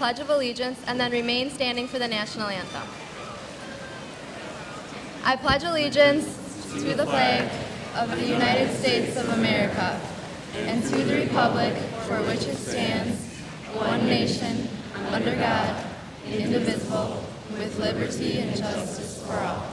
Pledge of Allegiance and then remain standing for the national anthem. I pledge allegiance to the flag of the United States of America and to the republic for which it stands, one nation, under God, indivisible, with liberty and justice for all.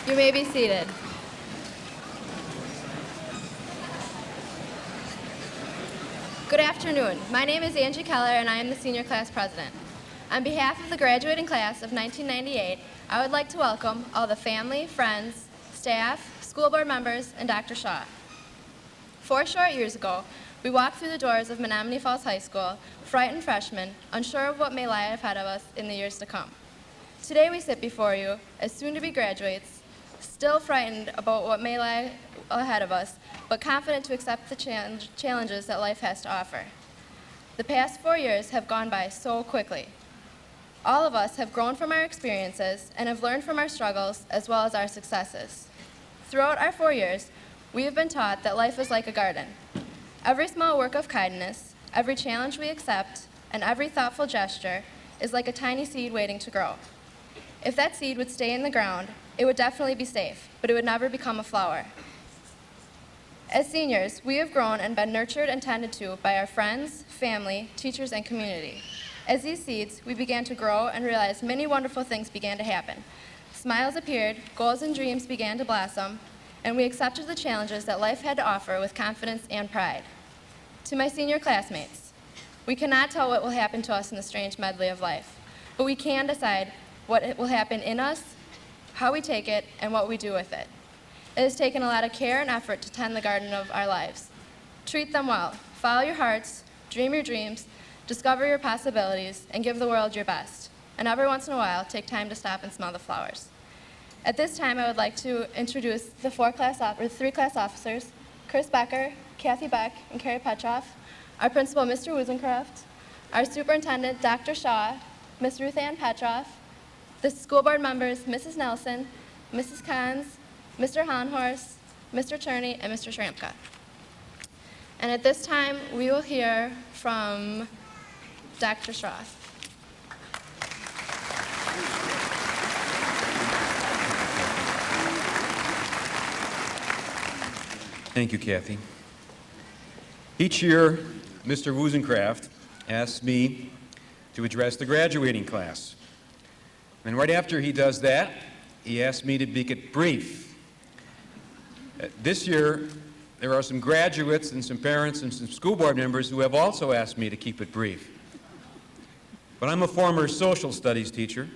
You may be seated. Good afternoon. My name is Angie Keller, and I am the senior class president. On behalf of the graduating class of 1998, I would like to welcome all the family, friends, staff, school board members, and Dr. Shaw. 4 short years ago, we walked through the doors of Menomonee Falls High School, frightened freshmen, unsure of what may lie ahead of us in the years to come. Today we sit before you as soon-to-be graduates, still frightened about what may lie ahead of us, but confident to accept the challenges that life has to offer. The past 4 years have gone by so quickly. All of us have grown from our experiences and have learned from our struggles as well as our successes. Throughout our 4 years, we have been taught that life is like a garden. Every small work of kindness, every challenge we accept, and every thoughtful gesture is like a tiny seed waiting to grow. If that seed would stay in the ground, it would definitely be safe, but it would never become a flower. As seniors, we have grown and been nurtured and tended to by our friends, family, teachers, and community. As these seeds, we began to grow and realize many wonderful things began to happen. Smiles appeared, goals and dreams began to blossom, and we accepted the challenges that life had to offer with confidence and pride. To my senior classmates, we cannot tell what will happen to us in the strange medley of life, but we can decide what will happen in us, how we take it, and what we do with it. It has taken a lot of care and effort to tend the garden of our lives. Treat them well, follow your hearts, dream your dreams, discover your possibilities, and give the world your best. And every once in a while, take time to stop and smell the flowers. At this time, I would like to introduce the 3 class officers, Chris Becker, Kathy Beck, and Carrie Petroff, our principal, Mr. Wuzencraft, our superintendent, Dr. Shaw, Ms. Ruth Ann Petroff, the school board members, Mrs. Nelson, Mrs. Kahns, Mr. Honhorst, Mr. Cherney, and Mr. Shrampka. And at this time, we will hear from Dr. Schroth. Thank you, Kathy. Each year, Mr. Wuzencraft asks me to address the graduating class. And right after he does that, he asks me to make it brief. This year, there are some graduates and some parents and some school board members who have also asked me to keep it brief. But I'm a former social studies teacher,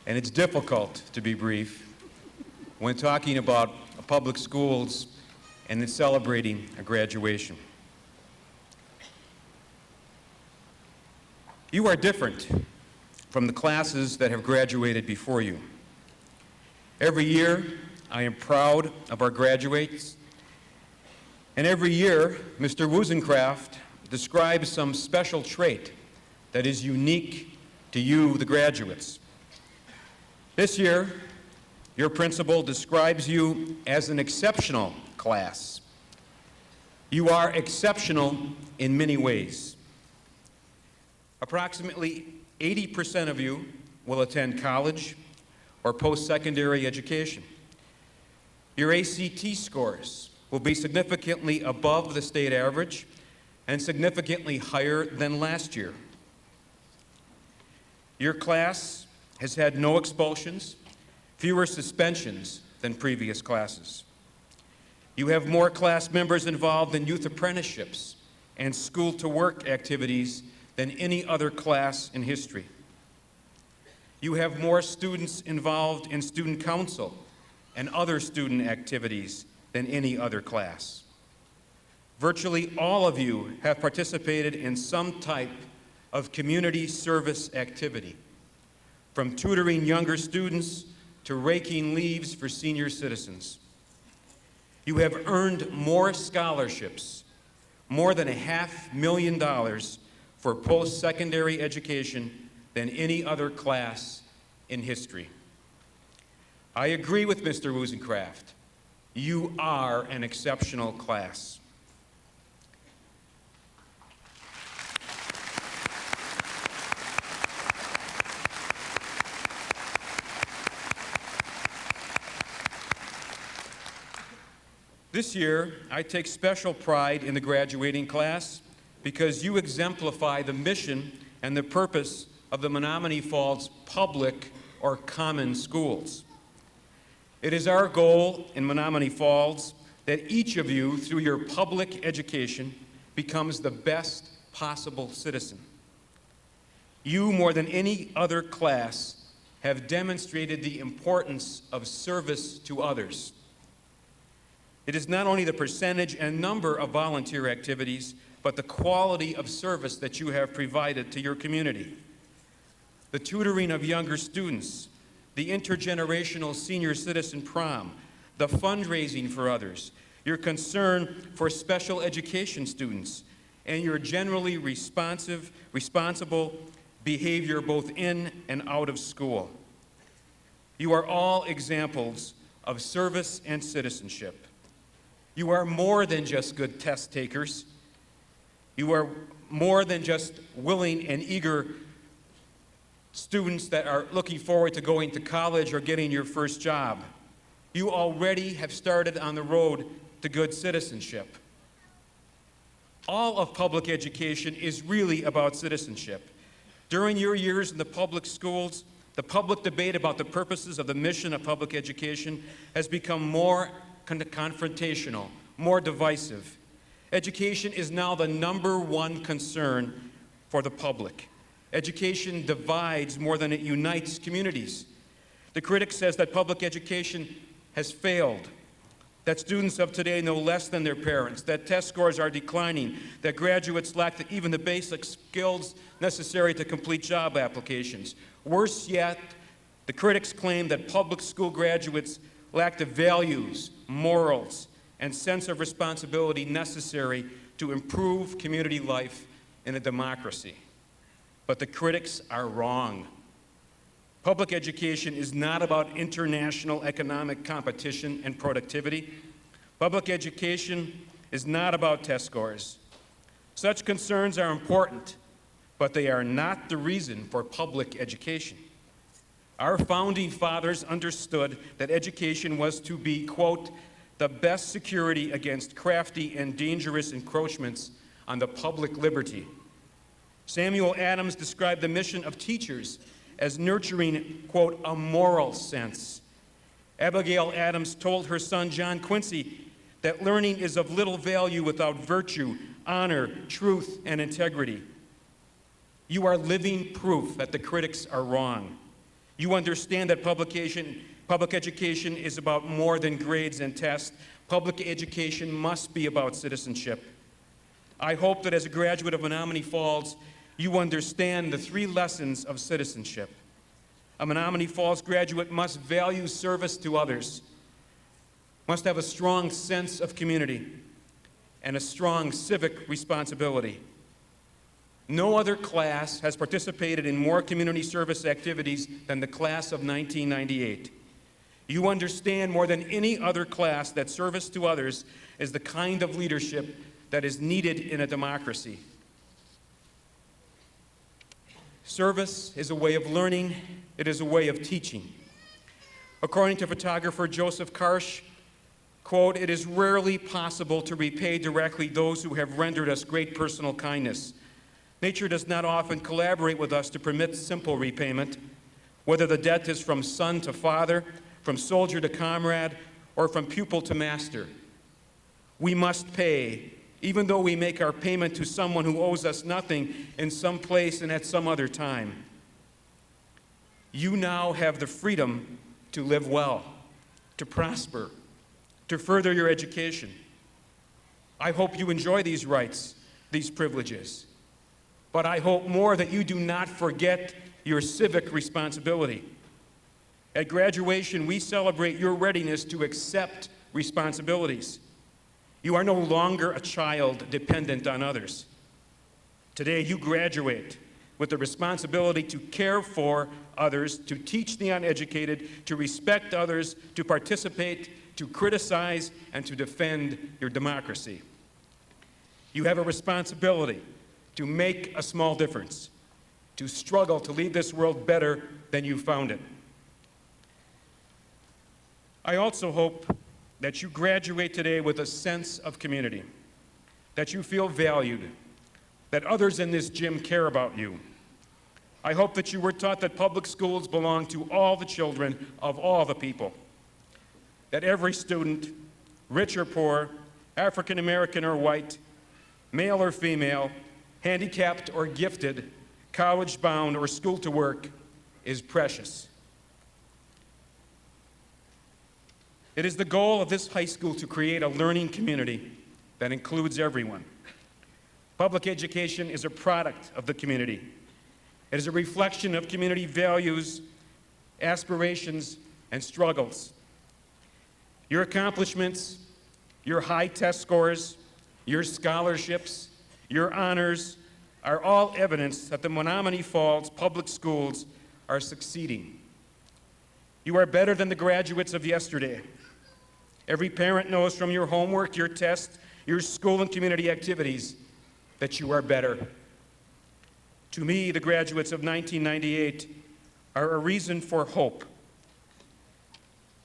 and it's difficult to be brief when talking about public schools and then celebrating a graduation. You are different from the classes that have graduated before you. Every year, I am proud of our graduates, and every year, Mr. Wuzencraft describes some special trait that is unique to you, the graduates. This year, your principal describes you as an exceptional class. You are exceptional in many ways. Approximately 80% of you will attend college, or post-secondary education. Your ACT scores will be significantly above the state average and significantly higher than last year. Your class has had no expulsions, fewer suspensions than previous classes. You have more class members involved in youth apprenticeships and school-to-work activities than any other class in history. You have more students involved in student council and other student activities than any other class. Virtually all of you have participated in some type of community service activity, from tutoring younger students to raking leaves for senior citizens. You have earned more scholarships, more than $500,000 for post-secondary education than any other class in history. I agree with Mr. Rosencraft. You are an exceptional class. This year, I take special pride in the graduating class because you exemplify the mission and the purpose of the Menomonee Falls public or common schools. It is our goal in Menomonee Falls that each of you, through your public education, becomes the best possible citizen. You, more than any other class, have demonstrated the importance of service to others. It is not only the percentage and number of volunteer activities, but the quality of service that you have provided to your community. The tutoring of younger students, the intergenerational senior citizen prom, the fundraising for others, your concern for special education students, and your generally responsible behavior both in and out of school. You are all examples of service and citizenship. You are more than just good test takers. You are more than just willing and eager students that are looking forward to going to college or getting your first job. You already have started on the road to good citizenship. All of public education is really about citizenship. During your years in the public schools, the public debate about the purposes of the mission of public education has become more confrontational, more divisive. Education is now the #1 concern for the public. Education divides more than it unites communities. The critic says that public education has failed, that students of today know less than their parents, that test scores are declining, that graduates lack even the basic skills necessary to complete job applications. Worse yet, the critics claim that public school graduates lack the values, morals, and sense of responsibility necessary to improve community life in a democracy. But the critics are wrong. Public education is not about international economic competition and productivity. Public education is not about test scores. Such concerns are important, but they are not the reason for public education. Our founding fathers understood that education was to be, quote, the best security against crafty and dangerous encroachments on the public liberty. Samuel Adams described the mission of teachers as nurturing, quote, a moral sense. Abigail Adams told her son John Quincy that learning is of little value without virtue, honor, truth, and integrity. You are living proof that the critics are wrong. You understand that public education is about more than grades and tests. Public education must be about citizenship. I hope that as a graduate of Menomonee Falls, you understand the 3 lessons of citizenship. A Menomonee Falls graduate must value service to others, must have a strong sense of community, and a strong civic responsibility. No other class has participated in more community service activities than the class of 1998. You understand more than any other class that service to others is the kind of leadership that is needed in a democracy. Service is a way of learning. It is a way of teaching. According to photographer Joseph Karsh, quote, "It is rarely possible to repay directly those who have rendered us great personal kindness. Nature does not often collaborate with us to permit simple repayment, whether the debt is from son to father, from soldier to comrade, or from pupil to master. We must pay, even though we make our payment to someone who owes us nothing in some place and at some other time. You now have the freedom to live well, to prosper, to further your education. I hope you enjoy these rights, these privileges, but I hope more that you do not forget your civic responsibility. At graduation, we celebrate your readiness to accept responsibilities. You are no longer a child dependent on others. Today, you graduate with the responsibility to care for others, to teach the uneducated, to respect others, to participate, to criticize, and to defend your democracy. You have a responsibility to make a small difference, to struggle to leave this world better than you found it. I also hope that you graduate today with a sense of community, that you feel valued, that others in this gym care about you. I hope that you were taught that public schools belong to all the children of all the people, that every student, rich or poor, African American or white, male or female, handicapped or gifted, college-bound or school to work, is precious. It is the goal of this high school to create a learning community that includes everyone. Public education is a product of the community. It is a reflection of community values, aspirations, and struggles. Your accomplishments, your high test scores, your scholarships, your honors are all evidence that the Menomonee Falls Public Schools are succeeding. You are better than the graduates of yesterday. Every parent knows from your homework, your tests, your school and community activities that you are better. To me, the graduates of 1998 are a reason for hope.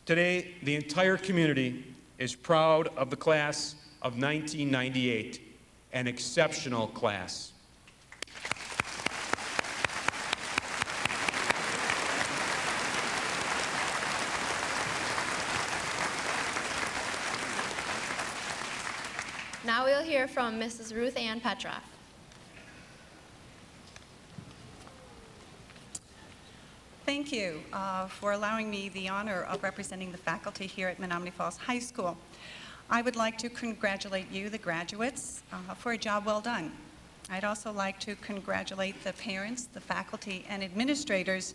Today, the entire community is proud of the class of 1998, an exceptional class. Now we'll hear from Mrs. Ruth Ann Petroff. Thank you for allowing me the honor of representing the faculty here at Menomonee Falls High School. I would like to congratulate you, the graduates, for a job well done. I'd also like to congratulate the parents, the faculty, and administrators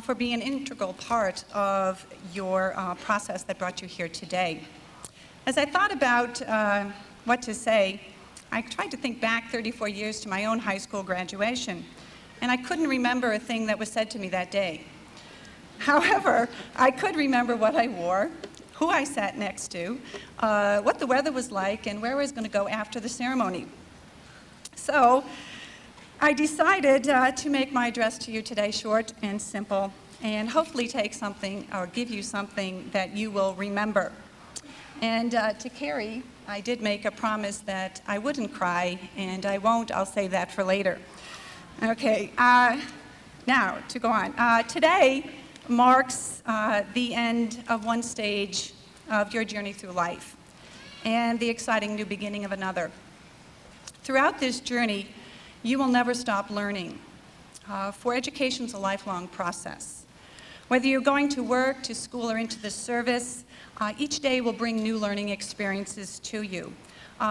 for being an integral part of your process that brought you here today. As I thought about what to say, I tried to think back 34 years to my own high school graduation, and I couldn't remember a thing that was said to me that day. However, I could remember what I wore, who I sat next to, what the weather was like, and where I was going to go after the ceremony. So I decided to make my address to you today short and simple, and hopefully take something or give you something that you will remember. And to Carrie, I did make a promise that I wouldn't cry, and I won't. I'll save that for later. Okay, now to go on. Today marks the end of one stage of your journey through life and the exciting new beginning of another. Throughout this journey, you will never stop learning, for education is a lifelong process. Whether you're going to work, to school, or into the service, each day will bring new learning experiences to you.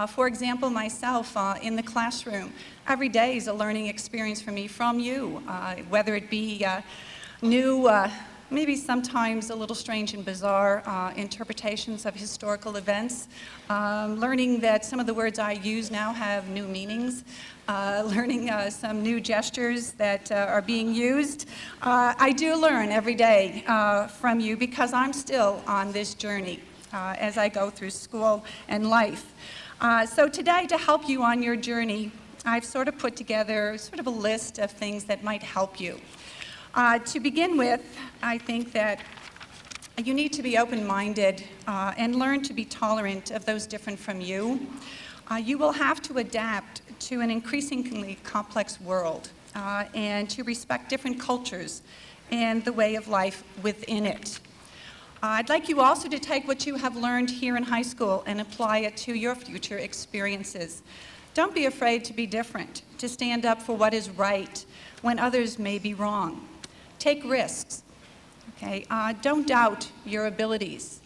For example, myself in the classroom, every day is a learning experience for me from you, whether it be new, maybe sometimes a little strange and bizarre interpretations of historical events, learning that some of the words I use now have new meanings, learning some new gestures that are being used. I do learn every day from you because I'm still on this journey as I go through school and life. So today, to help you on your journey, I've sort of put together sort of a list of things that might help you. To begin with, I think that You need to be open-minded and learn to be tolerant of those different from you. You will have to adapt to an increasingly complex world and to respect different cultures and the way of life within it. I'd like you also to take what you have learned here in high school and apply it to your future experiences. Don't be afraid to be different, to stand up for what is right when others may be wrong. Take risks. Okay? Don't doubt your abilities.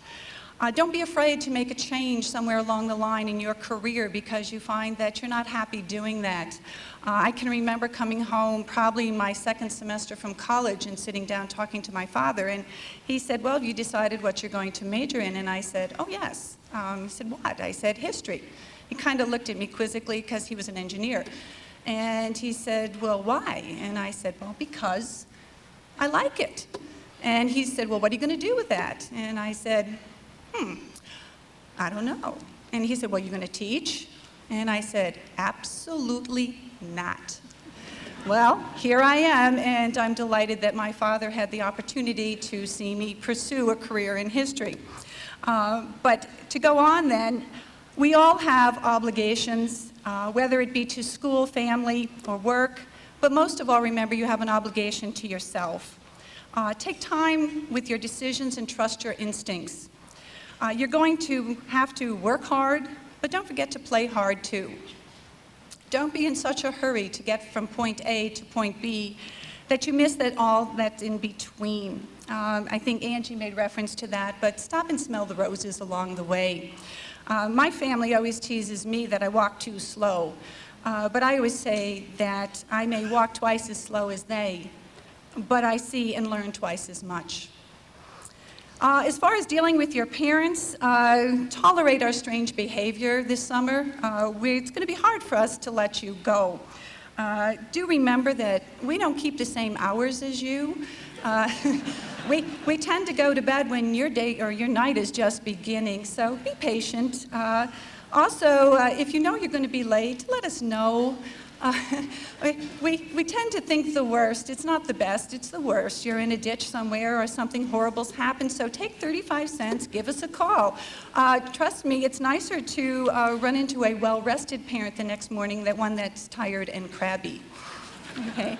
Don't be afraid to make a change somewhere along the line in your career because you find that you're not happy doing that. I can remember coming home probably my second semester from college and sitting down talking to my father, and he said, well, you decided what you're going to major in, and I said, oh yes. He said, what? I said, history. He kind of looked at me quizzically because he was an engineer, and he said, well, why? And I said, well, because I like it. And he said, well, what are you going to do with that? And I said, I don't know. And he said, well, you're going to teach? And I said, absolutely not. Well, here I am, and I'm delighted that my father had the opportunity to see me pursue a career in history. But to go on then, we all have obligations, whether it be to school, family, or work, but most of all, remember you have an obligation to yourself. Take time with your decisions and trust your instincts. You're going to have to work hard, but don't forget to play hard too. Don't be in such a hurry to get from point A to point B that you miss all that's in between. I think Angie made reference to that, but stop and smell the roses along the way. My family always teases me that I walk too slow, but I always say that I may walk twice as slow as they, but I see and learn twice as much. As far as dealing with your parents, tolerate our strange behavior this summer. It's going to be hard for us to let you go. Do remember that we don't keep the same hours as you. We tend to go to bed when your day or your night is just beginning, so be patient. Also, if you know you're going to be late, let us know. We tend to think the worst. It's not the best, it's the worst. You're in a ditch somewhere or something horrible's happened, so take 35 cents, give us a call. Trust me, it's nicer to run into a well-rested parent the next morning than one that's tired and crabby. Okay.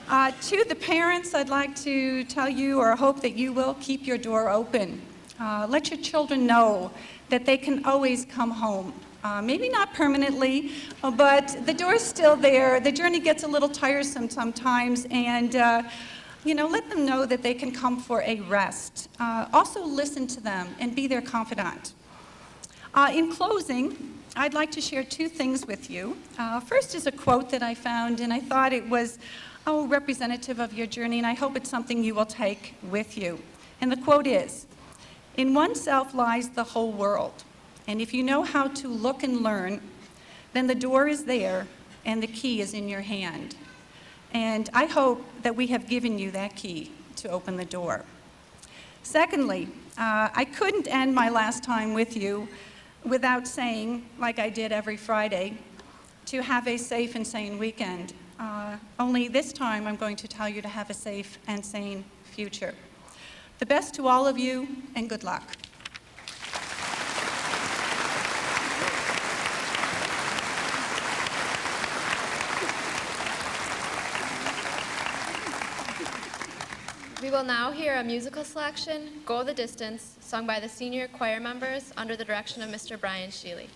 To the parents, I'd like to tell you or hope that you will keep your door open. Let your children know that they can always come home. Maybe not permanently, but the door's still there. The journey gets a little tiresome sometimes, and let them know that they can come for a rest. Also listen to them and be their confidant. In closing, I'd like to share two things with you. First is a quote that I found, and I thought it was representative of your journey, and I hope it's something you will take with you. And the quote is, "In oneself lies the whole world. And if you know how to look and learn, then the door is there and the key is in your hand." And I hope that we have given you that key to open the door. Secondly, I couldn't end my last time with you without saying, like I did every Friday, to have a safe and sane weekend. Only this time I'm going to tell you to have a safe and sane future. The best to all of you, and good luck. We will now hear a musical selection, Go the Distance, sung by the senior choir members under the direction of Mr. Brian Sheely.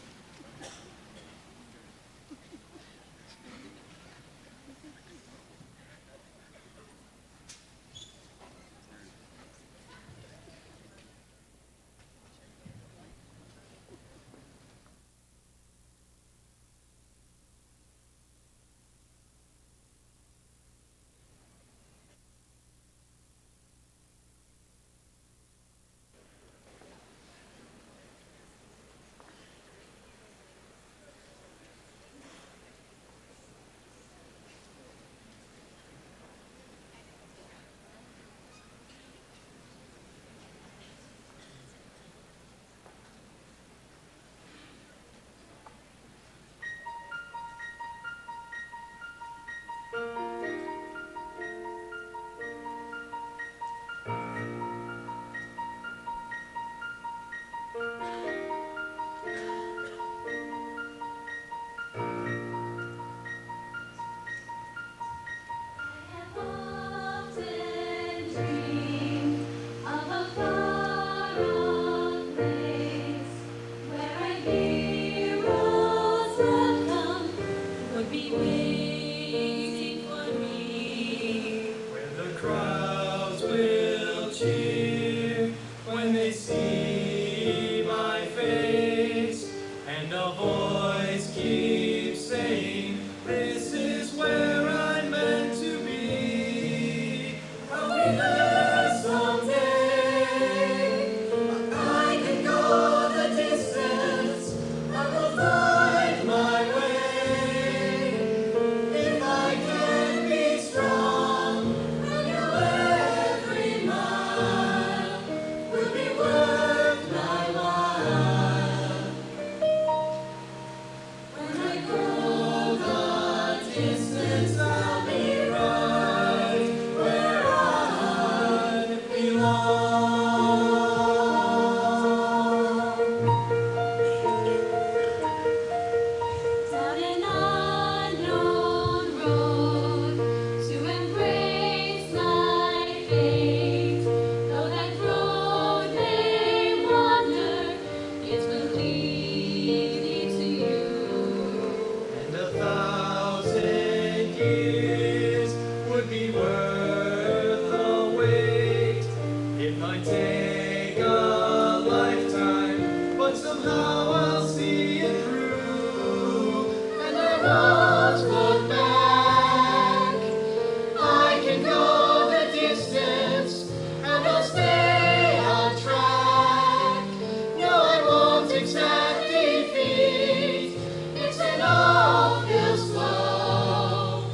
accept defeat. It's an uphill slope,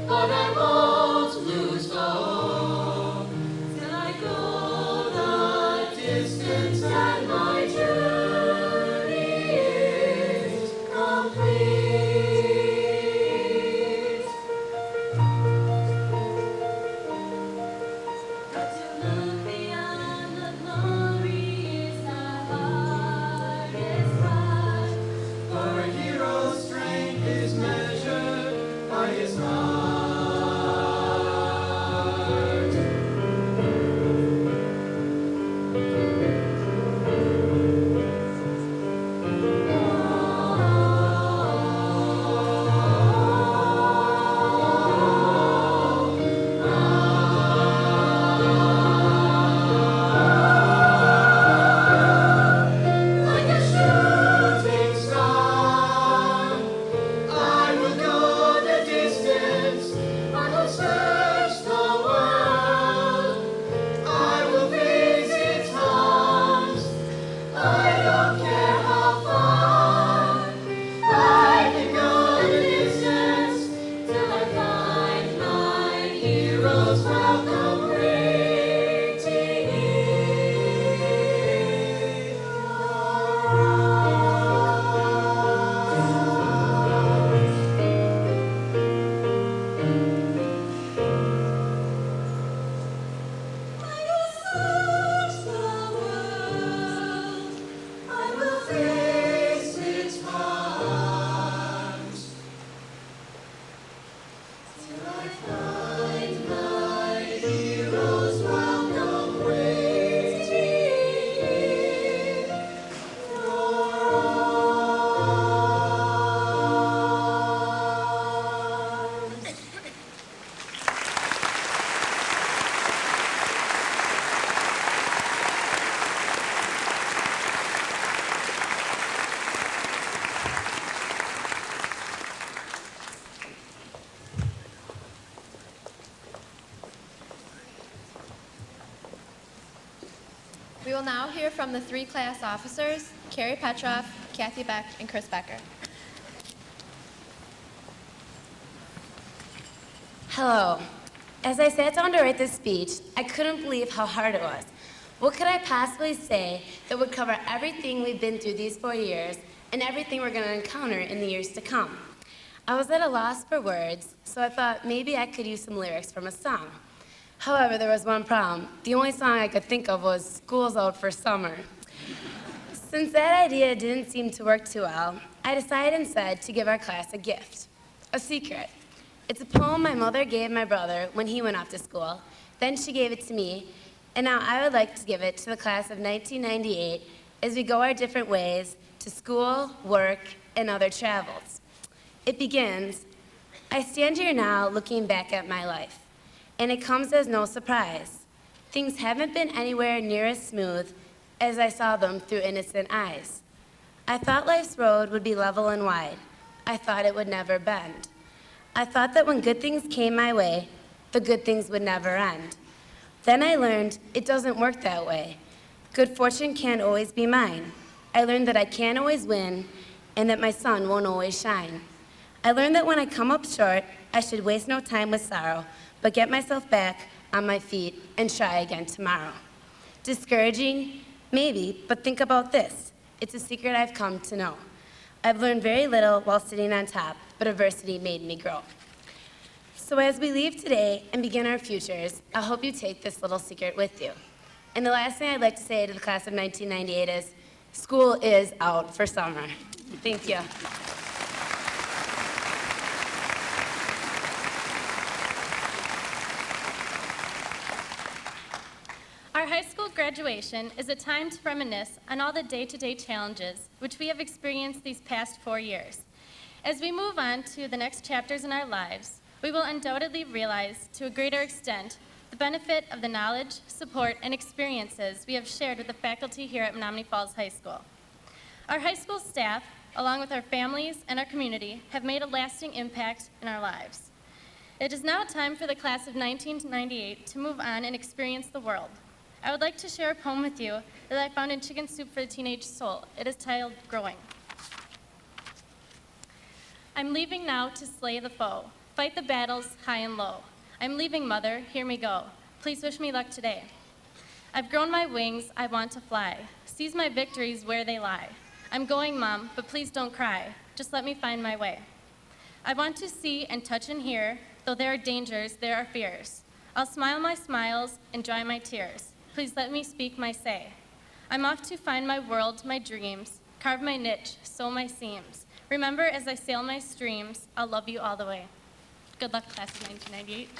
but I won't lose hope till I go the distance and my journey is complete. But to look beyond the glory is the hardest part, for a hero's strength is measured by his heart. Like a shooting star, I will go the distance. I will search the world. I will face its harms. I don't care how far. I can go the distance till I find my hero's welcome waiting in I will search the world. I will face its harms till I find my hero's welcome waiting for us. We will now hear from the three class officers, Carrie Petroff, Kathy Beck, and Chris Becker. Hello. As I sat down to write this speech, I couldn't believe how hard it was. What could I possibly say that would cover everything we've been through these 4 years and everything we're going to encounter in the years to come? I was at a loss for words, so I thought maybe I could use some lyrics from a song. However, there was one problem. The only song I could think of was School's Out for Summer. Since that idea didn't seem to work too well, I decided instead to give our class a gift, a secret. It's a poem my mother gave my brother when he went off to school. Then she gave it to me, and now I would like to give it to the class of 1998 as we go our different ways to school, work, and other travels. It begins, I stand here now looking back at my life, and it comes as no surprise. Things haven't been anywhere near as smooth as I saw them through innocent eyes. I thought life's road would be level and wide. I thought it would never bend. I thought that when good things came my way, the good things would never end. Then I learned it doesn't work that way. Good fortune can't always be mine. I learned that I can't always win and that my sun won't always shine. I learned that when I come up short, I should waste no time with sorrow, but get myself back on my feet and try again tomorrow. Discouraging? Maybe, but think about this. It's a secret I've come to know. I've learned very little while sitting on top, but adversity made me grow. So as we leave today and begin our futures, I hope you take this little secret with you. And the last thing I'd like to say to the class of 1998 is, school is out for summer. Thank you. Our high school graduation is a time to reminisce on all the day-to-day challenges which we have experienced these past 4 years. As we move on to the next chapters in our lives, we will undoubtedly realize to a greater extent the benefit of the knowledge, support, and experiences we have shared with the faculty here at Menomonee Falls High School. Our high school staff, along with our families and our community, have made a lasting impact in our lives. It is now time for the class of 1998 to move on and experience the world. I would like to share a poem with you that I found in Chicken Soup for the Teenage Soul. It is titled Growing. I'm leaving now to slay the foe, fight the battles high and low. I'm leaving, mother, hear me go. Please wish me luck today. I've grown my wings, I want to fly. Seize my victories where they lie. I'm going, Mom, but please don't cry. Just let me find my way. I want to see and touch and hear, though there are dangers, there are fears. I'll smile my smiles and dry my tears. Please let me speak my say. I'm off to find my world, my dreams, carve my niche, sew my seams. Remember, as I sail my streams, I'll love you all the way. Good luck, class of 1998.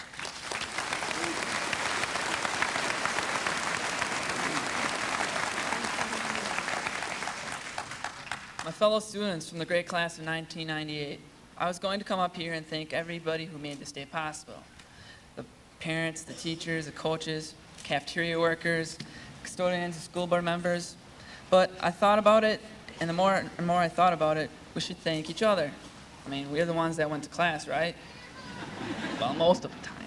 My fellow students from the great class of 1998, I was going to come up here and thank everybody who made this day possible. The parents, the teachers, the coaches, cafeteria workers, custodians, school board members. But I thought about it, and the more and more I thought about it, we should thank each other. I mean, we're the ones that went to class, right? Well, most of the time.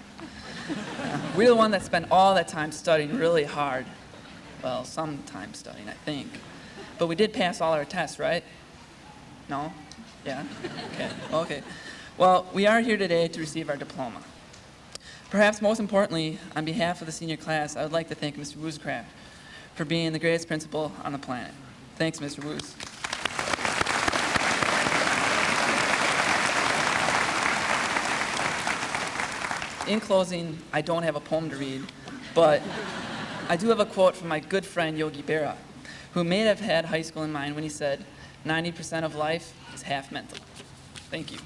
We're the ones that spend all that time studying really hard. Well, some time studying, I think. But we did pass all our tests, right? No? Yeah? Okay. Okay. Well, we are here today to receive our diploma. Perhaps most importantly, on behalf of the senior class, I would like to thank Mr. Wooscraft for being the greatest principal on the planet. Thanks, Mr. Woos. In closing, I don't have a poem to read, but I do have a quote from my good friend Yogi Berra, who may have had high school in mind when he said, 90% of life is half mental. Thank you.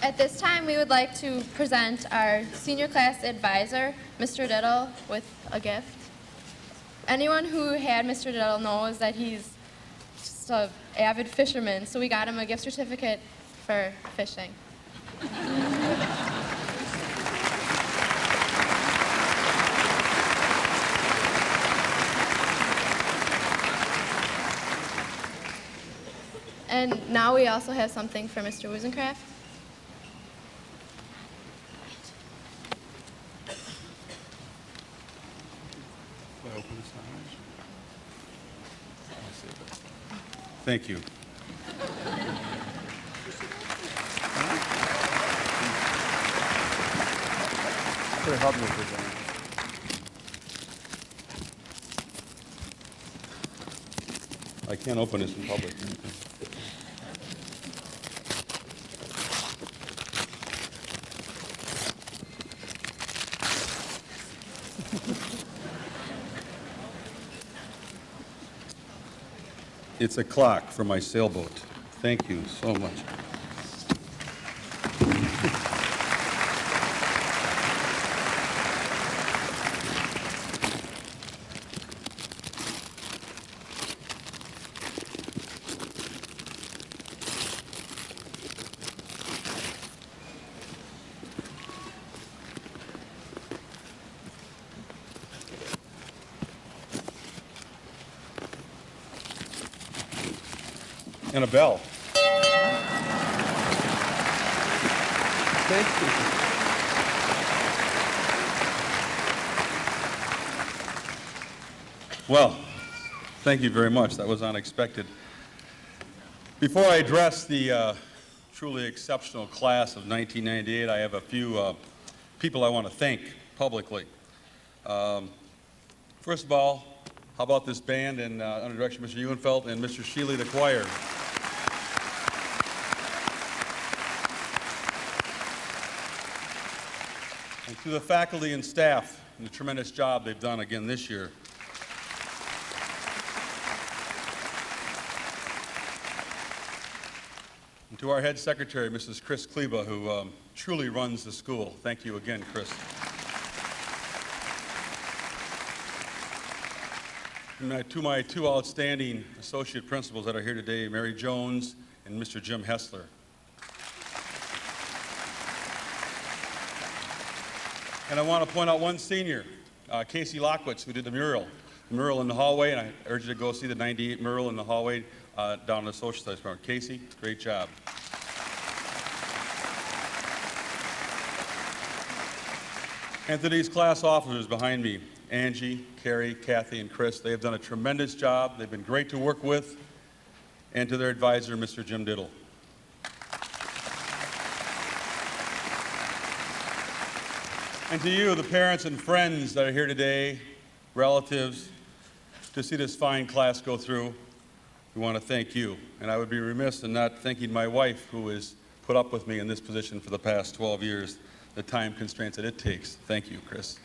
At this time, we would like to present our senior class advisor, Mr. Diddle, with a gift. Anyone who had Mr. Diddle knows that he's just an avid fisherman, so we got him a gift certificate for fishing. And now we also have something for Mr. Wozencraft. Thank you. Could help me with that. I can't open this in public. It's a clock for my sailboat. Thank you so much. And a bell. Thank you. Well, thank you very much. That was unexpected. Before I address the truly exceptional class of 1998, I have a few people I want to thank publicly. First of all, how about this band and under direction of Mr. Euenfeld and Mr. Shealy, the choir. And to the faculty and staff and the tremendous job they've done again this year. And to our head secretary, Mrs. Chris Kleba, who truly runs the school. Thank you again, Chris. And to my two outstanding associate principals that are here today, Mary Jones and Mr. Jim Hessler. And I want to point out one senior, Casey Lockwitz, who did the mural in the hallway, and I urge you to go see the 98 mural in the hallway down in the social studies department. Casey, great job. And to these class officers behind me, Angie, Carrie, Kathy, and Chris, they have done a tremendous job. They've been great to work with. And to their advisor, Mr. Jim Diddle. And to you, the parents and friends that are here today, relatives, to see this fine class go through, we want to thank you. And I would be remiss in not thanking my wife, who has put up with me in this position for the past 12 years, the time constraints that it takes. Thank you, Chris.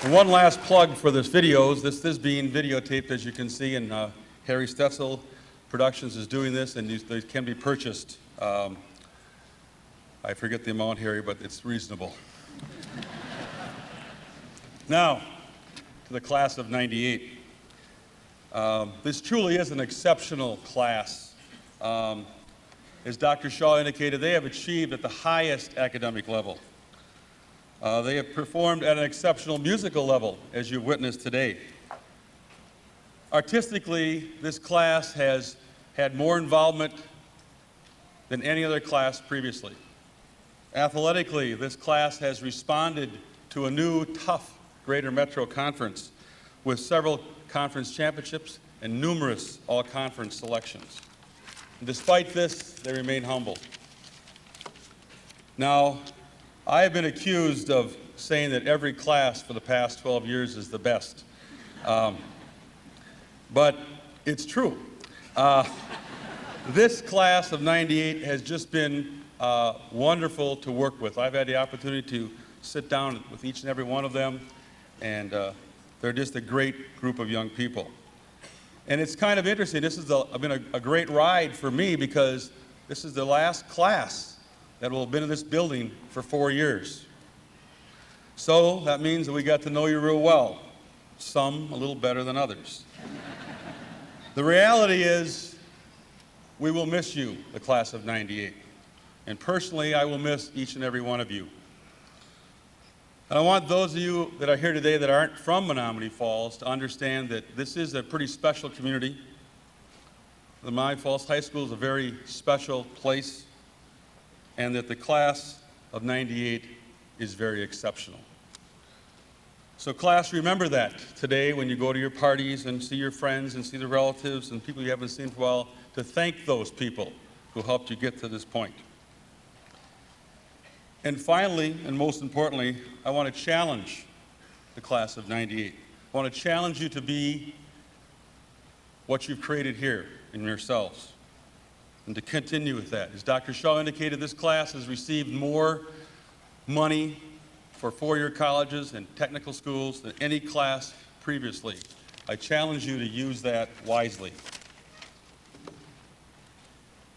And one last plug for this videos. This is being videotaped, as you can see, and Harry Stetzel Productions is doing this, and they can be purchased. I forget the amount, Harry, but it's reasonable. Now, to the class of '98. This truly is an exceptional class. As Dr. Shaw indicated, they have achieved at the highest academic level. They have performed at an exceptional musical level, as you've witnessed today. Artistically, this class has had more involvement than any other class previously. Athletically, this class has responded to a new, tough Greater Metro Conference with several conference championships and numerous all-conference selections. And despite this, they remain humble. Now, I have been accused of saying that every class for the past 12 years is the best. But it's true. This class of '98 has just been wonderful to work with. I've had the opportunity to sit down with each and every one of them, and they're just a great group of young people. And it's kind of interesting. This has been a great ride for me because this is the last class that will have been in this building for 4 years. So that means that we got to know you real well, some a little better than others. The reality is we will miss you, the class of '98. And personally, I will miss each and every one of you. And I want those of you that are here today that aren't from Menomonee Falls to understand that this is a pretty special community. The Menomonee Falls High School is a very special place, and that the class of '98 is very exceptional. So class, remember that today when you go to your parties and see your friends and see the relatives and people you haven't seen for a while, to thank those people who helped you get to this point. And finally, and most importantly, I want to challenge the class of '98. I want to challenge you to be what you've created here in yourselves, and to continue with that. As Dr. Shaw indicated, this class has received more money for four-year colleges and technical schools than any class previously. I challenge you to use that wisely.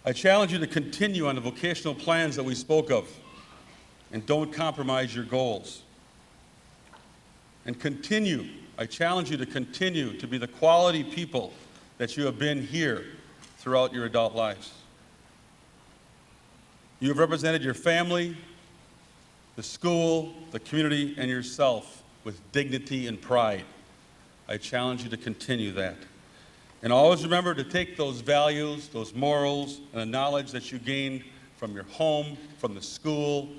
I challenge you to continue on the vocational plans that we spoke of, and don't compromise your goals. And continue, I challenge you to continue to be the quality people that you have been here throughout your adult lives. You have represented your family, the school, the community, and yourself with dignity and pride. I challenge you to continue that. And always remember to take those values, those morals, and the knowledge that you gained from your home, from the school,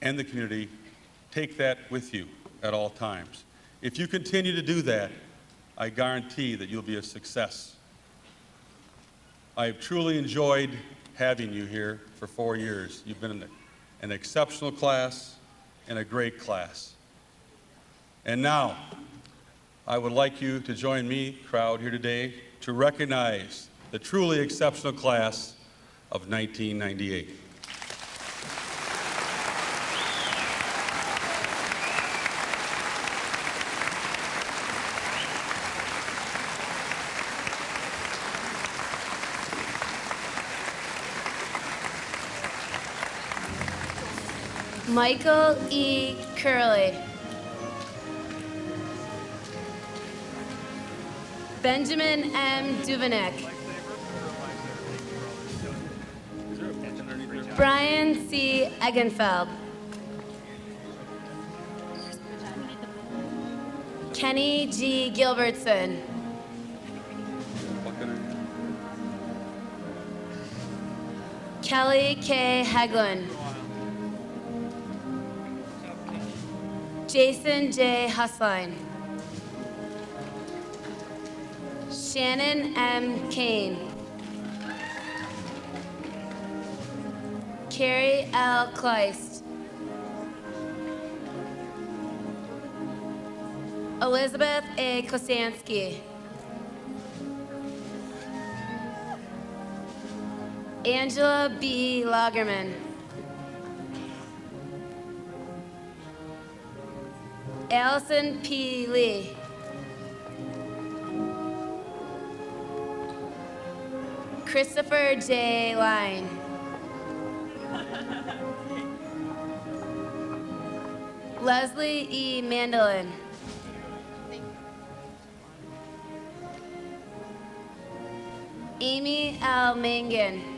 and the community, take that with you at all times. If you continue to do that, I guarantee that you'll be a success. I have truly enjoyed having you here for 4 years. You've been an exceptional class and a great class. And now, I would like you to join me, crowd here today, to recognize the truly exceptional class of 1998. Michael E. Curley. Benjamin M. Duvenek. Brian C. Eggenfeld. Kenny G. Gilbertson. Kelly K. Hegland. Jason J. Husline. Shannon M. Kane. Carrie L. Kleist. Elizabeth A. Kosansky. Angela B. Lagerman. Allison P. Lee. Christopher J. Line. Leslie E. Mandolin. Amy L. Mangan.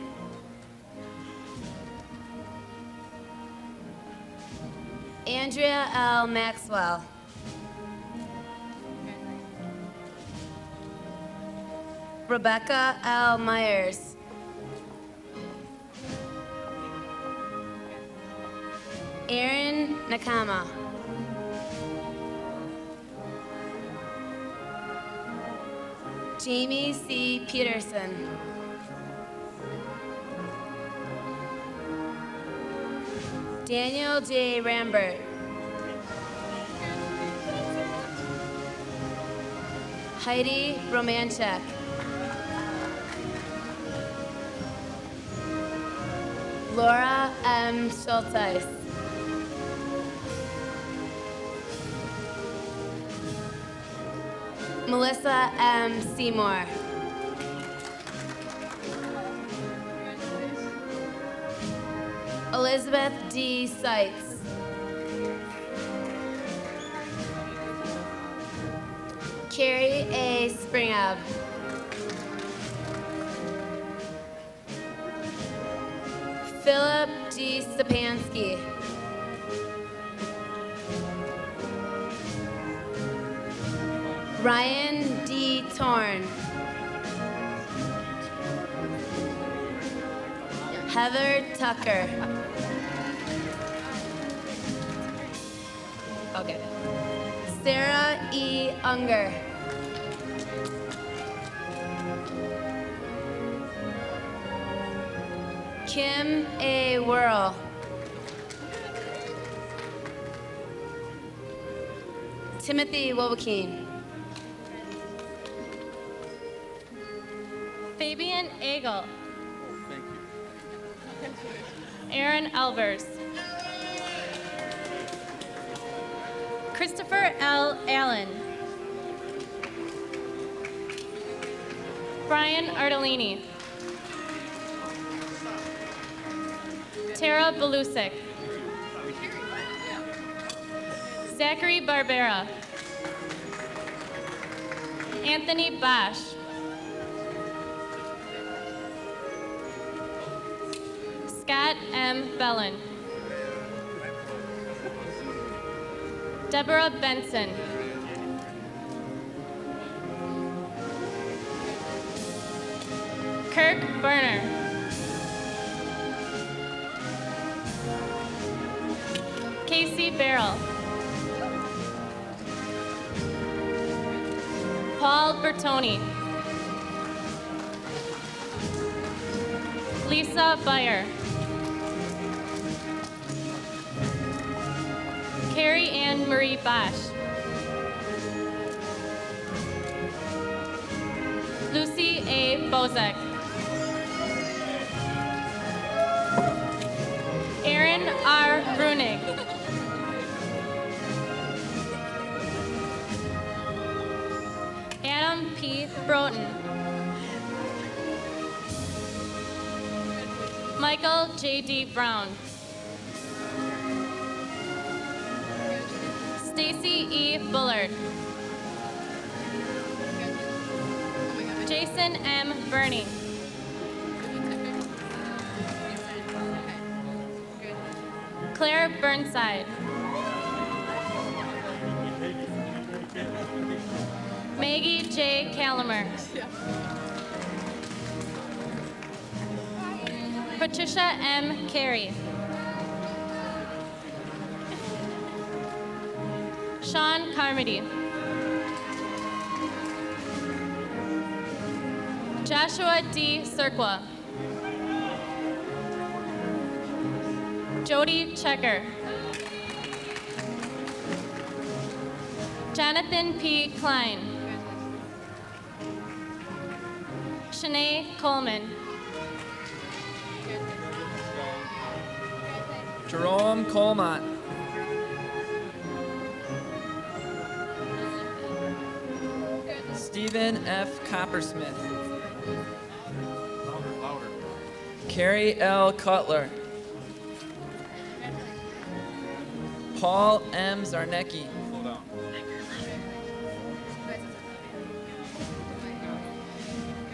Andrea L. Maxwell. Rebecca L. Myers. Aaron Nakama. Jamie C. Peterson. Daniel J. Rambert. Heidi Romanchek. Laura M. Schulteis. Melissa M. Seymour. Elizabeth D. Seitz. Carrie A. Springab. Philip G. Stepansky. Ryan D. Torn. Heather Tucker. Okay. Sarah E. Unger. Kim A. Whirl. Timothy Wobekeen. Fabian Agel. Aaron Elvers. Christopher L. Allen. Brian Artolini. Tara Belusik. Zachary Barbera. Anthony Bosch. Scott M. Bellin. Deborah Benson. Kirk Berner. Casey Barrell. Paul Bertoni. Lisa Beyer. Carrie Ann Marie Bosch. Lucy A. Bozek. Aaron R. Brunig. Adam P. Broughton. Michael J.D. Brown. Stacy E. Bullard. Jason M. Burney. Claire Burnside. Maggie J. Calamer. Patricia M. Carey. Sean Carmody. Joshua D. Serqua. Jody Checker. Jonathan P. Klein. Shanae Coleman. Jerome Colmont. Stephen F. Coppersmith. Carrie L. Cutler. Paul M. Zarnecki.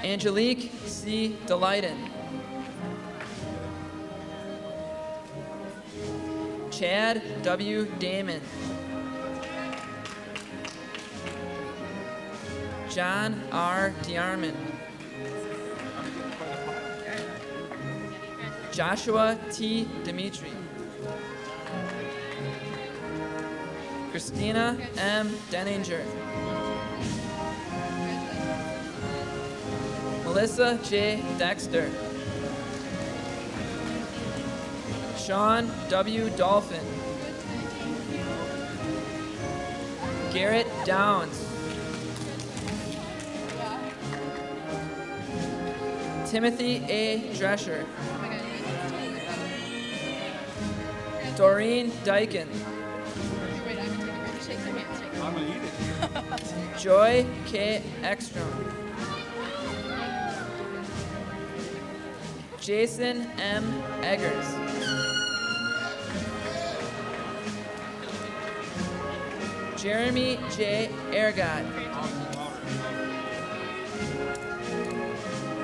Angelique C. Delighten. Chad W. Damon. John R. Diarman. Joshua T. Dimitri. Christina M. Denninger. Melissa J. Dexter. Sean W. Dolphin. Garrett Downs. Timothy A. Drescher. Doreen Dyken. I'm gonna eat it. Joy K. Ekstrom. Jason M. Eggers. Jeremy J. Ergot.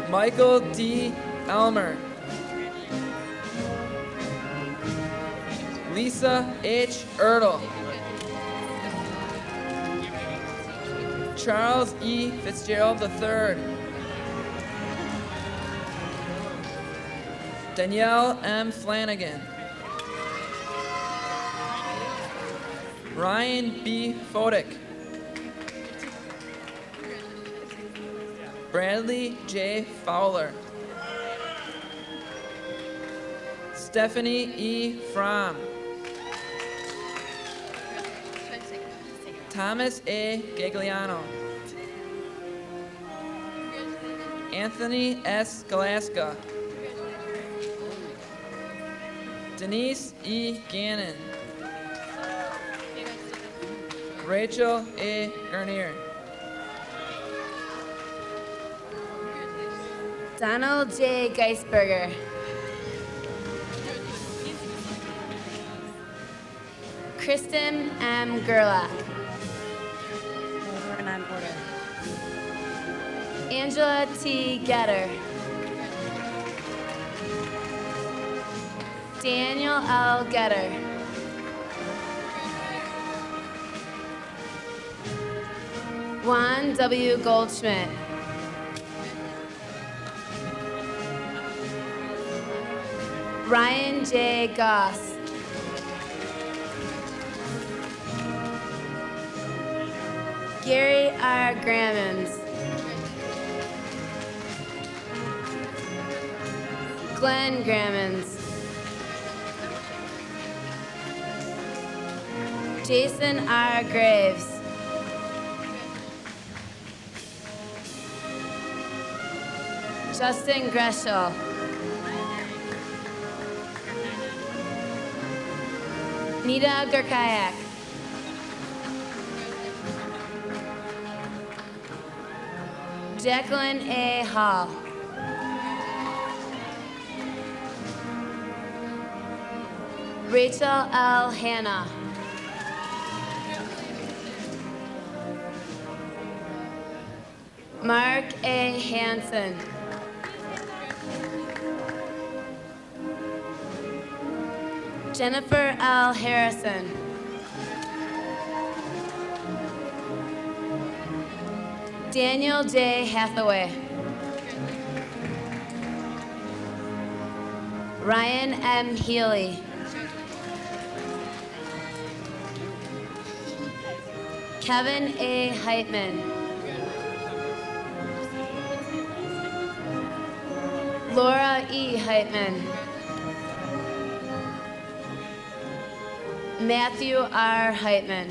Michael D. Elmer. Lisa H. Ertl. Charles E. Fitzgerald III. Danielle M. Flanagan. Ryan B. Fodick. Bradley J. Fowler. Stephanie E. Fromm. Thomas A. Gagliano. Anthony S. Galaska. Denise E. Gannon. Rachel A. Ernier. Donald J. Geisberger. Kristen M. Gerlach. Angela T. Getter. Daniel L. Getter. Juan W. Goldschmidt. Ryan J. Goss. Gary R. Grammons. Glenn Grammons. Jason R. Graves. Justin Greshel. Nita Gurkayak. Jacqueline A. Hall. Rachel L. Hanna. Mark A. Hansen. Jennifer L. Harrison. Daniel J. Hathaway. Ryan M. Healy. Kevin A. Heitman. Laura E. Heitman. Matthew R. Heitman.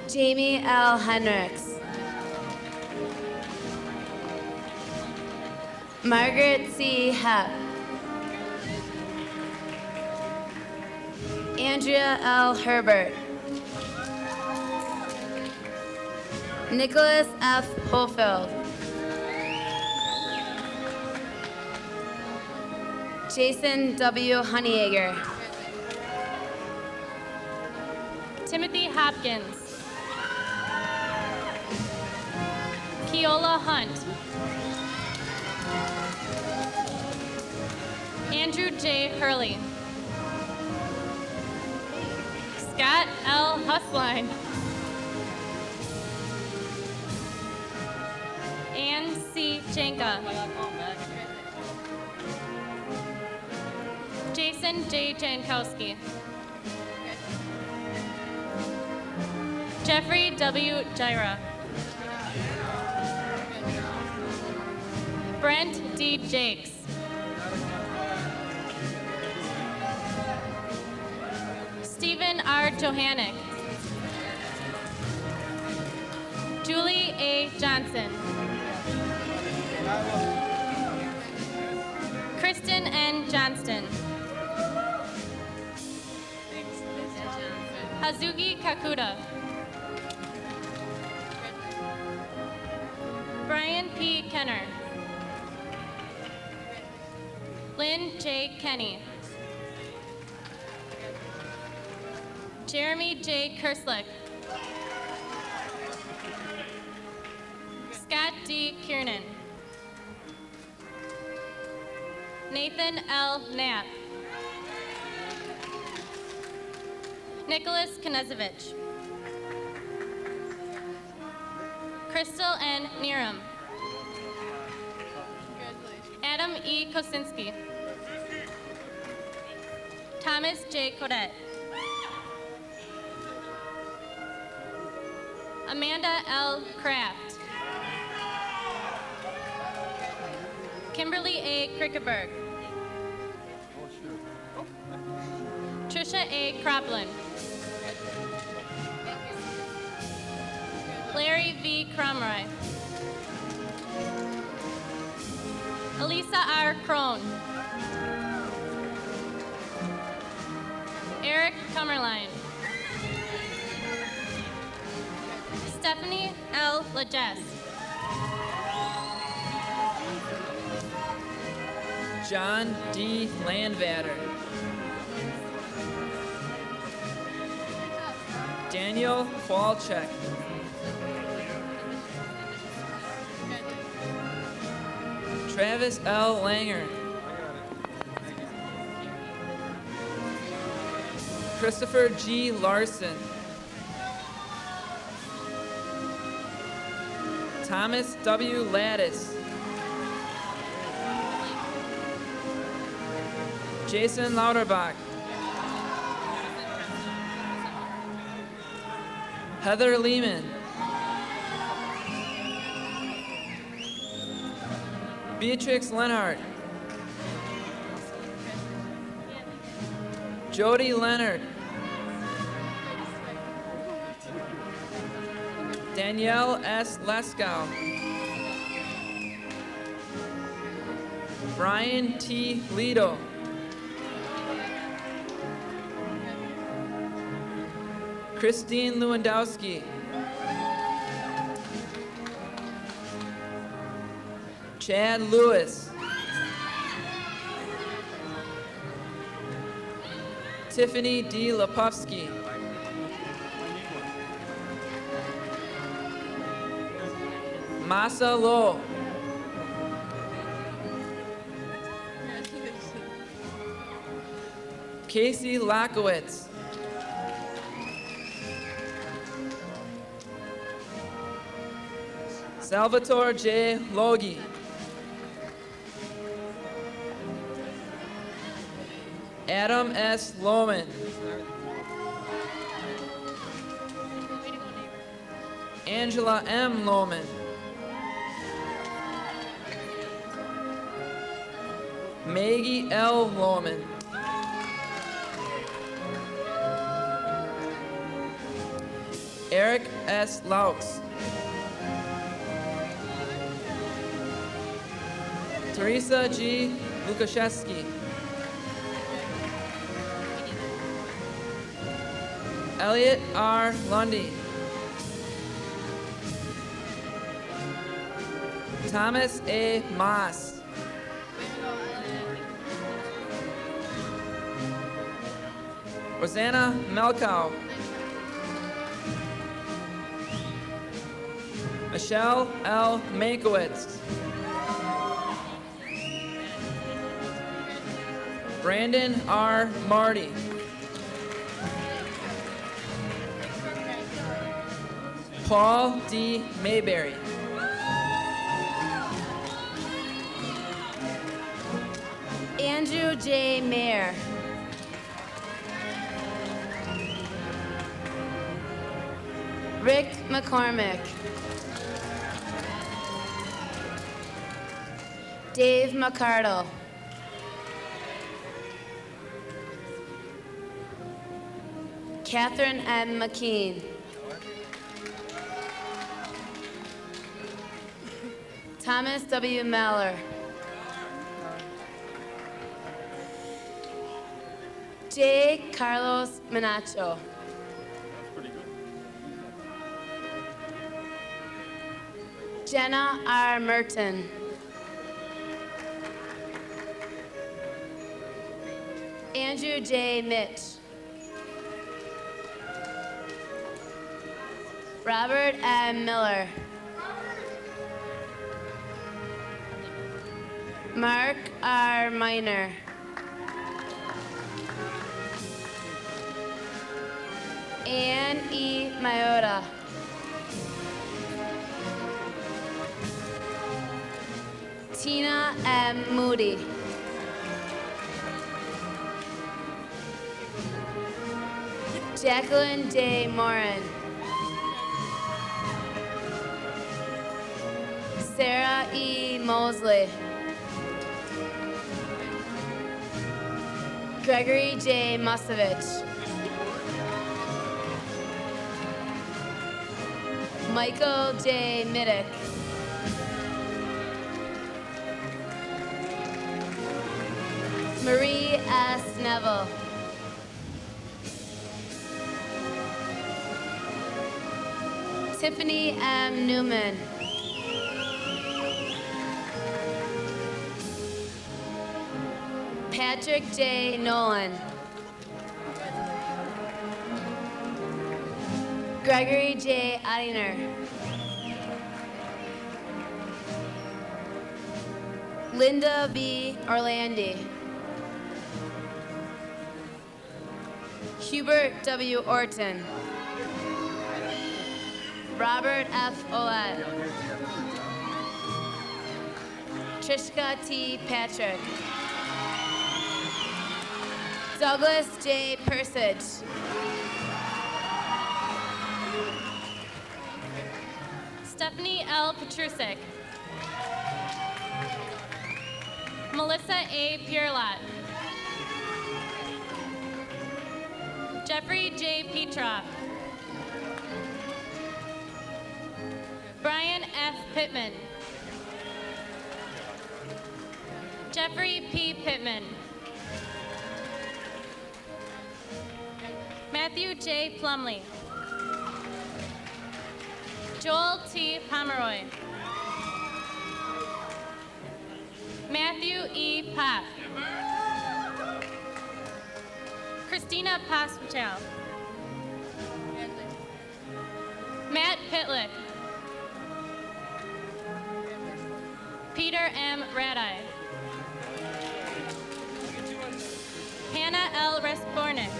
Jamie L. Hendricks. Margaret C. Hepp. Andrea L. Herbert. Nicholas F. Hofield. Jason W. Honeyegger. Timothy Hopkins. Keola Hunt. Andrew J. Hurley. Scott L. Husline. Ann C. Janka. Jason J. Jankowski. Jeffrey W. Gyra. Brent D. Jakes. Stephen R. Johannick. Julie A. Johnson. Kristen N. Johnston. Hazuki Kakuta. Brian P. Kenner. Lynn J. Kenny. Jeremy J. Kerslick. Scott D. Kiernan. Nathan L. Knapp. Nicholas Knezevich. Crystal N. Neeram. Adam E. Kosinski. Thomas J. Codet. Amanda L. Kraft. Kimberly A. Krickeberg. Trisha A. Cropland. Larry V. Cromroy. Elisa R. Crone. Eric Kummerline. Stephanie L. Legesse. John D. Landvatter. Daniel Falchek. Travis L. Langer. Christopher G. Larson. Thomas W. Lattis. Jason Lauterbach. Heather Lehman. Beatrix Leonard. Jody Leonard. Danielle S. Leskow. Brian T. Lido. Christine Lewandowski. Chad Lewis. Tiffany D. Lepofsky. Masa Lowe. Casey Lakowitz. Salvatore J. Logie. Adam S. Lohman. Angela M. Lohman. Maggie L. Lohman. Eric S. Laux. Teresa G. Lukashevsky. Elliot R. Lundy. Thomas A. Moss. Rosanna Melkow. Michelle L. Mankiewicz. Brandon R. Marty. Paul D. Mayberry. Andrew J. Mayer. Rick McCormick. Dave McCardle. Catherine M. McKean. Thomas W. Meller. J. Carlos Menacho. Jenna R. Merton. Andrew J. Mitch. Robert M. Miller. Mark R. Miner. Ann E. Myota. Tina M. Moody. Jacqueline J. Morin. Sarah E. Mosley. Gregory J. Musovich. Michael J. Middick. Marie S. Neville. Tiffany M. Newman. Patrick J. Nolan. Gregory J. Ottinger. Linda B. Orlandi. Hubert W. Orton. Robert F. Olette. Trishka T. Patrick. Douglas J. Persich. Stephanie L. Petrusik. Melissa A. Pierlot. Jeffrey J. Petroff. Brian F. Pittman. Jeffrey P. Pittman. Matthew J. Plumley. Joel T. Pomeroy. Matthew E. Pop. Christina Paspichal. Matt Pitlick. Peter M. Radai. Hannah L. Respornik.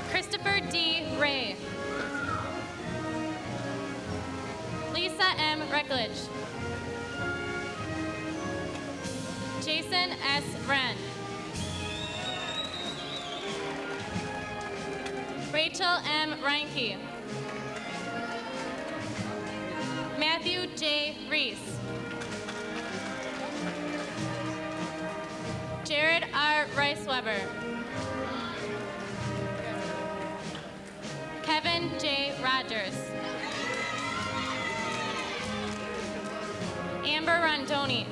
Christopher D. Ray. Lisa M. Reckledge. Jason S. Wren. Rachel M. Reinke. Matthew J. Reese. Jared R. Riceweber. Kevin J. Rogers. Amber Rondoni.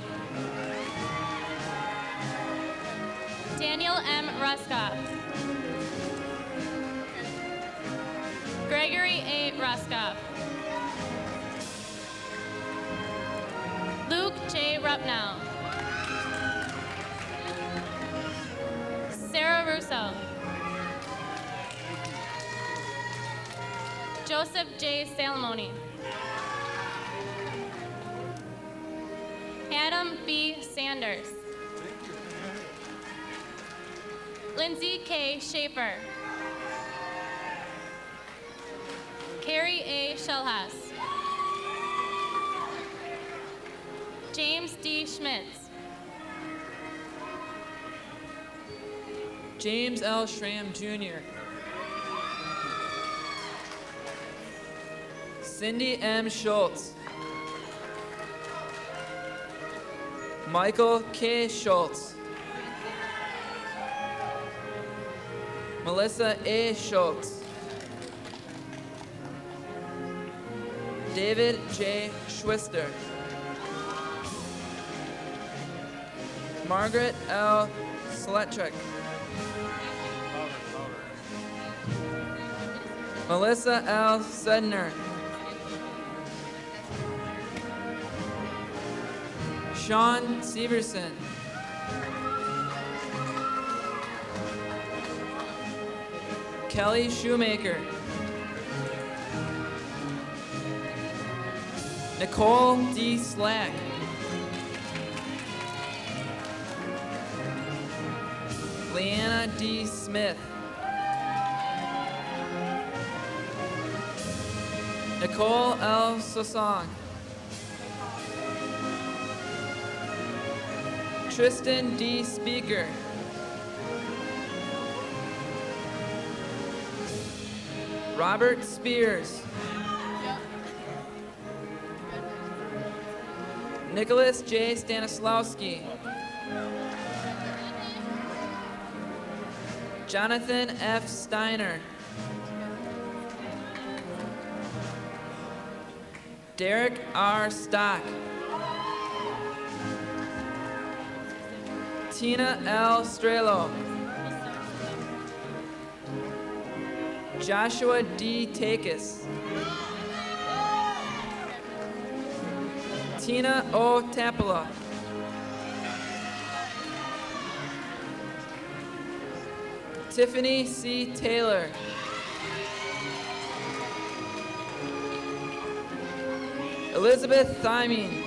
Daniel M. Ruskoff. Gregory A. Ruskoff. Luke J. Rupnow. Sarah Russo. Joseph J. Salamone. Adam B. Sanders. Lindsay K. Schaefer. Carrie A. Shellhaus. James D. Schmitz. James L. Schramm Jr. Cindy M. Schultz. Michael K. Schultz. Melissa A. Schultz. David J. Schwister. Margaret L. Sletchuk. Melissa L. Sedner. Sean Severson. Kelly Shoemaker. Nicole D. Slack. Leanna D. Smith. Nicole L. Sosong. Tristan D. Speaker. Robert Spears. Nicholas J. Stanislawski. Jonathan F. Steiner. Derek R. Stock. Tina L. Strelo. Joshua D. Takis. Tina O. Tapala. Tiffany C. Taylor. Elizabeth Thymine.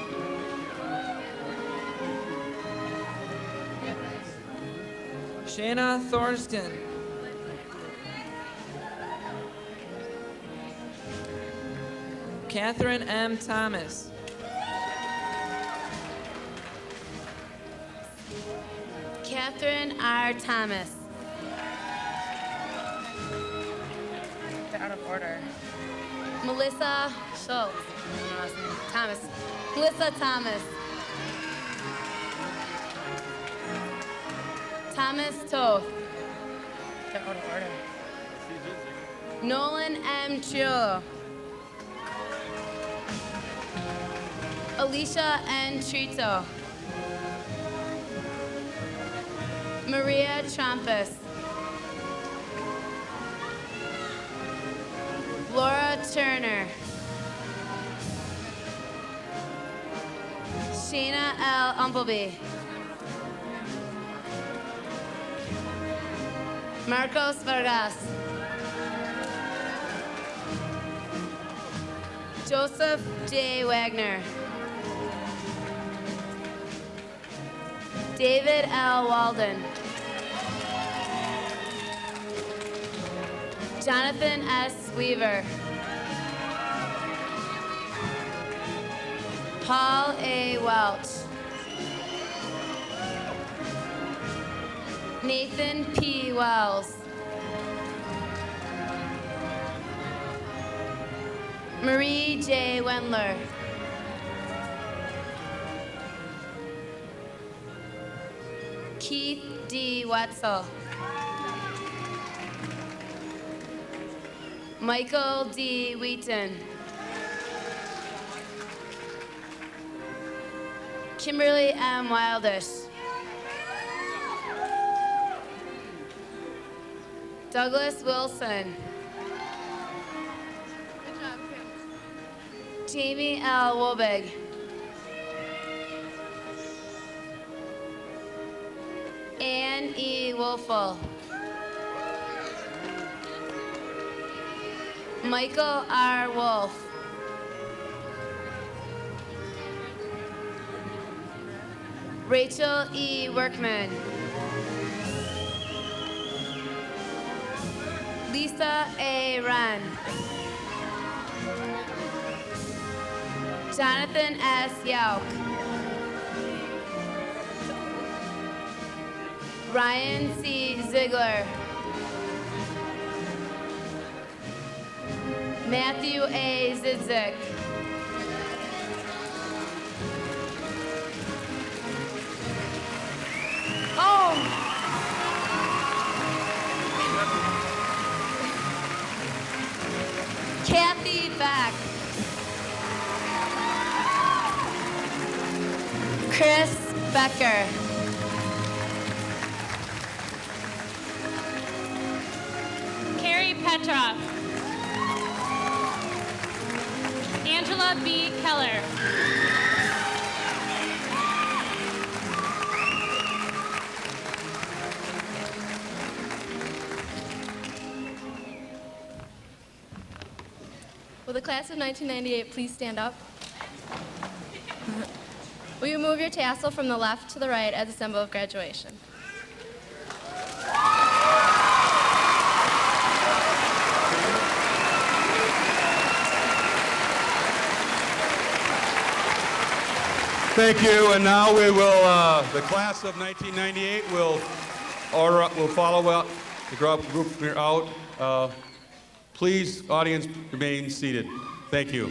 Shayna Thornston. Catherine M. Thomas. Catherine R. Thomas. They're out of order. Melissa Schultz. I don't know his name. Thomas. Melissa Thomas. Thomas Toth. They're out of order. Nolan M. Triolo. Alicia N. Trito. Maria Trumpus. Laura Turner. Sheena L. Umpleby. Marcos Vargas. Joseph J. Wagner. David L. Walden. Jonathan S. Weaver. Paul A. Welch. Nathan P. Wells. Marie J. Wendler. Keith D. Wetzel. Michael D. Wheaton. Kimberly M. Wildish. Douglas Wilson. Jamie L. Wobig. Ann E. Wolfel. Michael R. Wolf. Rachel E. Workman. Lisa A. Wren. Jonathan S. Yauk. Ryan C. Ziegler. Matthew A. Zidzik. Oh! Kathy Beck. Chris Becker. Carrie Petroff. Angela B. Keller. Will the class of 1998 please stand up? Will you move your tassel from the left to the right as a symbol of graduation? Thank you, and now we will, the class of 1998 will follow up, the group clear out. Please, audience, remain seated. Thank you.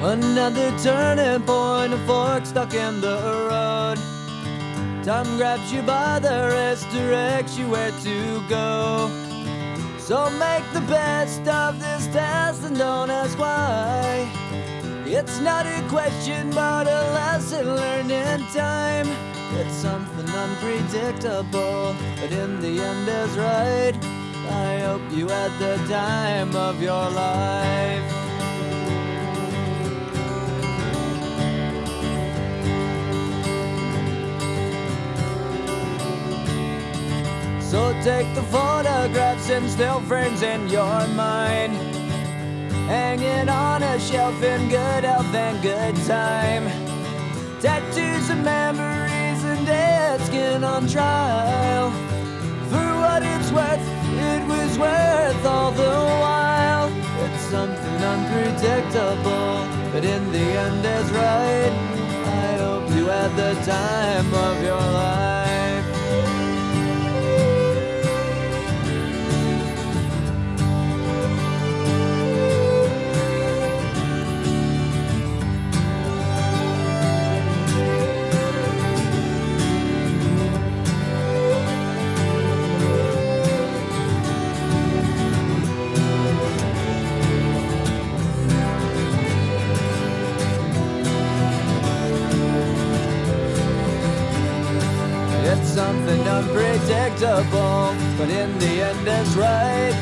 Another turning point, a fork stuck in the road. Time grabs you by the wrist, directs you where to go. So make the best of this test and don't ask why. It's not a question but a lesson learned in time. It's something unpredictable, but in the end is right. I hope you had the time of your life. So take the photographs and still frames in your mind, hanging on a shelf in good health and good time. Tattoos of memories and dead skin on trial. For what it's worth, it was worth all the while. It's something unpredictable, but in the end is right. I hope you had the time of your life. It's something unpredictable, but in the end it's right.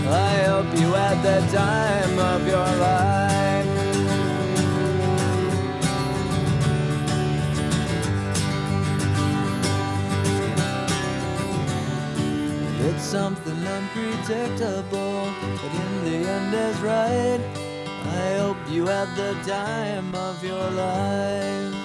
I hope you had the time of your life. It's something unpredictable, but in the end is right. I hope you had the time of your life.